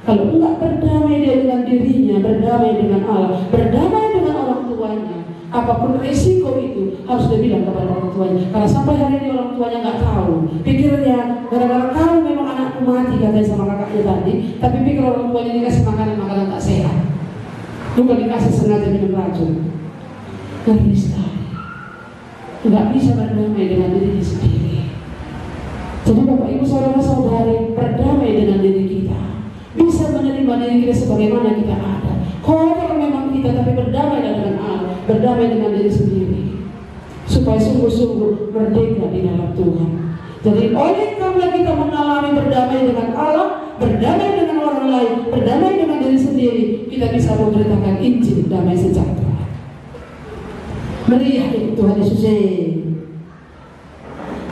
Kalau enggak berdamai dia dengan dirinya, berdamai dengan Allah, berdamai dengan orang tuanya, apapun resiko itu harus dia bilang kepada orang tuanya. Karena sampai hari ini orang tuanya nggak tahu. Pikirnya gara-gara tahu memang anakku mati katanya sama kakaknya tadi, tapi pikir orang tuanya dikasih makanan tak sehat, bukan dikasih sengaja minum racun. Ngeri sekali. Nggak bisa berdamai dengan diri sendiri. Jadi Bapak Ibu saudara-saudari, berdamai dengan diri kita, bisa menerima diri kita sebagaimana kita ada. Kotor memang kita, tapi berdamai dengan Allah, berdamai dengan diri sendiri, supaya sungguh-sungguh merdeka di dalam Tuhan. Jadi oleh karena kita mengalami berdamai dengan Allah, berdamai dengan orang lain, berdamai dengan diri sendiri, kita bisa memberitakan Injil damai sejahtera. Meriah ikut Tuhan Yesus.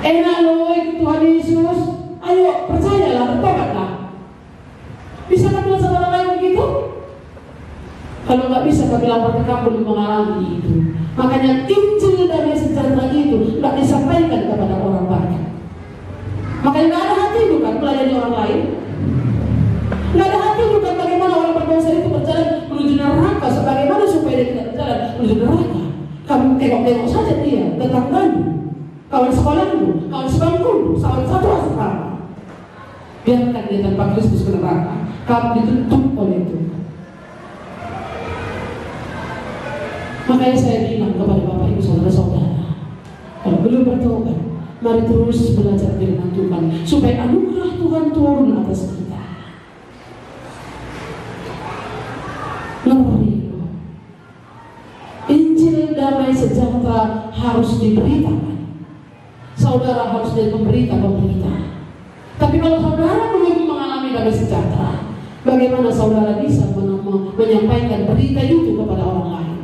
Enak loh ikut Tuhan Yesus. Ayo percayalah, bertobatlah. Bisa kan bilang sama orang lain begitu? Kalau nggak bisa, kami lapor ke kamu belum mengalami itu. Makanya Injil damai sejahtera itu nggak disampaikan kepada orang banyak. Makanya nggak ada hati bukan melayani orang lain. Nggak ada hati bukan bagaimana orang berdosa itu berjalan menuju neraka, sebagaimana supaya dia tidak berjalan menuju neraka. Kamu tengok-tengok saja dia, tetanggamu, kawan sekolahmu, kawan sebangkumu, kawan satu asrama. Biarkan dia tanpa Kristus ke neraka. Kamu dituntut oleh Tuhan. Makanya saya bilang kepada Bapak Ibu saudara-saudara, kalau belum bertobat, mari terus belajar firman Tuhan, supaya anugerah Tuhan turun atas kita. Injil damai sejahtera harus diberitakan. Saudara harus jadi pemberita. Tapi kalau saudara belum mengalami damai sejahtera, bagaimana saudara bisa menyampaikan berita itu kepada orang lain?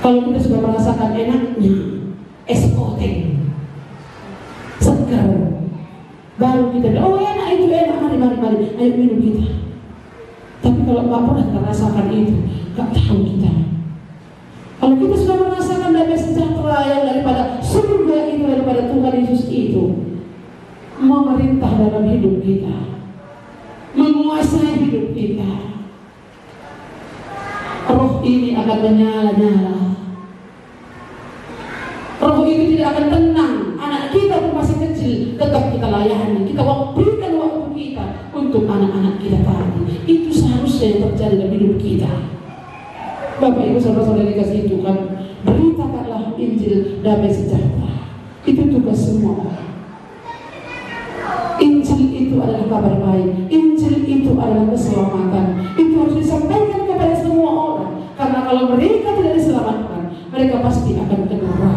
Kalau kita sudah merasakan enaknya SOT, segar, baru kita bilang, oh enak itu enak, mari, ayo minum kita. Tapi kalau nggak pernah kita rasakan itu, nggak tahu kita. Kalau kita sudah merasakan damai sejahtera yang daripada surga itu, daripada Tuhan Yesus itu, memerintah dalam hidup kita, menguasai hidup kita, akan menyala-nyala. Roh itu tidak akan tenang. Anak kita pun masih kecil, tetap kita layani. Kita berikan waktu kita untuk anak-anak kita tadi. Itu seharusnya yang terjadi dalam hidup kita. Bapak Ibu saudara-saudari kasih Tuhan, beritakanlah Injil damai sejahtera. Itu tugas semua orang. Injil itu adalah kabar baik. Injil itu adalah keselamatan. Itu harus disampaikan kepada semua orang. Karena kalau mereka tidak diselamatkan, mereka pasti akan ke neraka.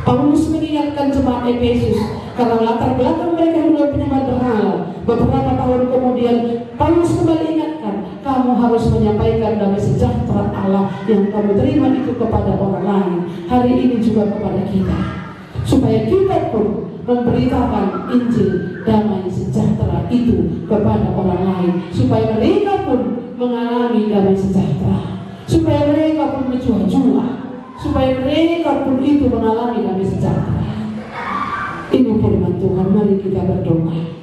Paulus mengingatkan jemaat Efesus karena latar belakang mereka dulu penyembah berhala. Beberapa tahun kemudian Paulus kembali ingatkan, kamu harus menyampaikan damai sejahtera Allah yang kamu terima itu kepada orang lain. Hari ini juga kepada kita, supaya kita pun memberitakan Injil damai sejahtera itu kepada orang lain, supaya mereka pun mengalami damai sejahtera, supaya mereka pun berjuang-juang, supaya mereka pun itu mengalami damai sejahtera. Ini firman Tuhan. Mari kita berdoa.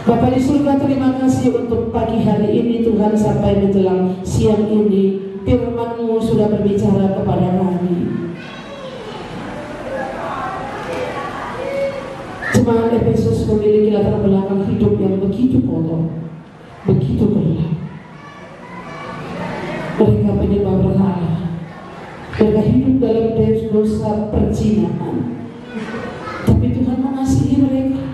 Bapa di surga, terima kasih untuk pagi hari ini Tuhan, sampai menjelang siang ini firman-Mu sudah berbicara kepada kami. Jemaat Efesus memiliki latar belakang hidup yang begitu kotor, begitu gelap. Mereka penyembah berhala. Mereka hidup dalam dosa perzinahan. Tapi Tuhan mengasihi mereka.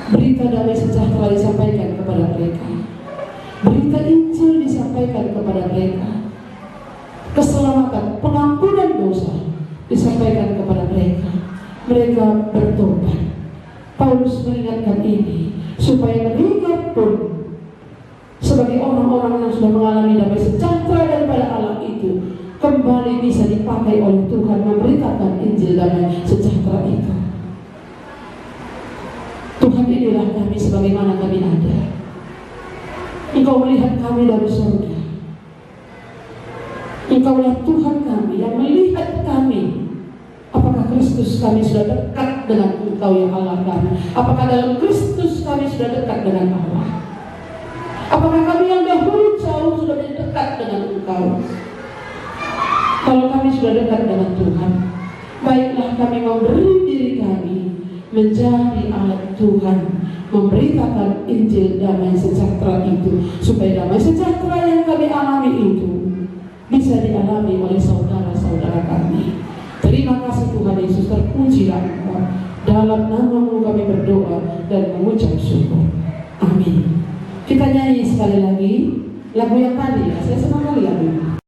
Berita damai sejahtera disampaikan kepada mereka. Berita Injil disampaikan kepada mereka. Keselamatan, pengampunan dosa disampaikan kepada mereka. Mereka bertobat. Paulus mengingatkan ini supaya mereka pun sebagai orang-orang yang sudah mengalami damai sejahtera daripada Allah itu kembali bisa dipakai oleh Tuhan memberitakan Injil damai sejahtera itu. Tuhan, inilah kami sebagaimana kami ada. Engkau melihat kami dari surga. Engkaulah Tuhan kami yang melihat kami. Apakah Kristus kami sudah dekat dengan Engkau ya Allah kami? Apakah dalam Kristus kami sudah dekat dengan Allah? Apakah kami yang dahulu jauh sudah dekat dengan Engkau? Kalau kami sudah dekat dengan Tuhan, baiklah kami memberi diri kami menjadi alat Tuhan, memberitakan Injil damai sejahtera itu, supaya damai sejahtera yang kami alami itu bisa dialami oleh saudara-saudara kami. Terima kasih Tuhan Yesus, terpujilah Engkau. Dalam nama-Mu kami berdoa dan mengucap syukur. Amin. Kita nyanyi sekali lagi lagu yang tadi ya, saya senang kali lagu.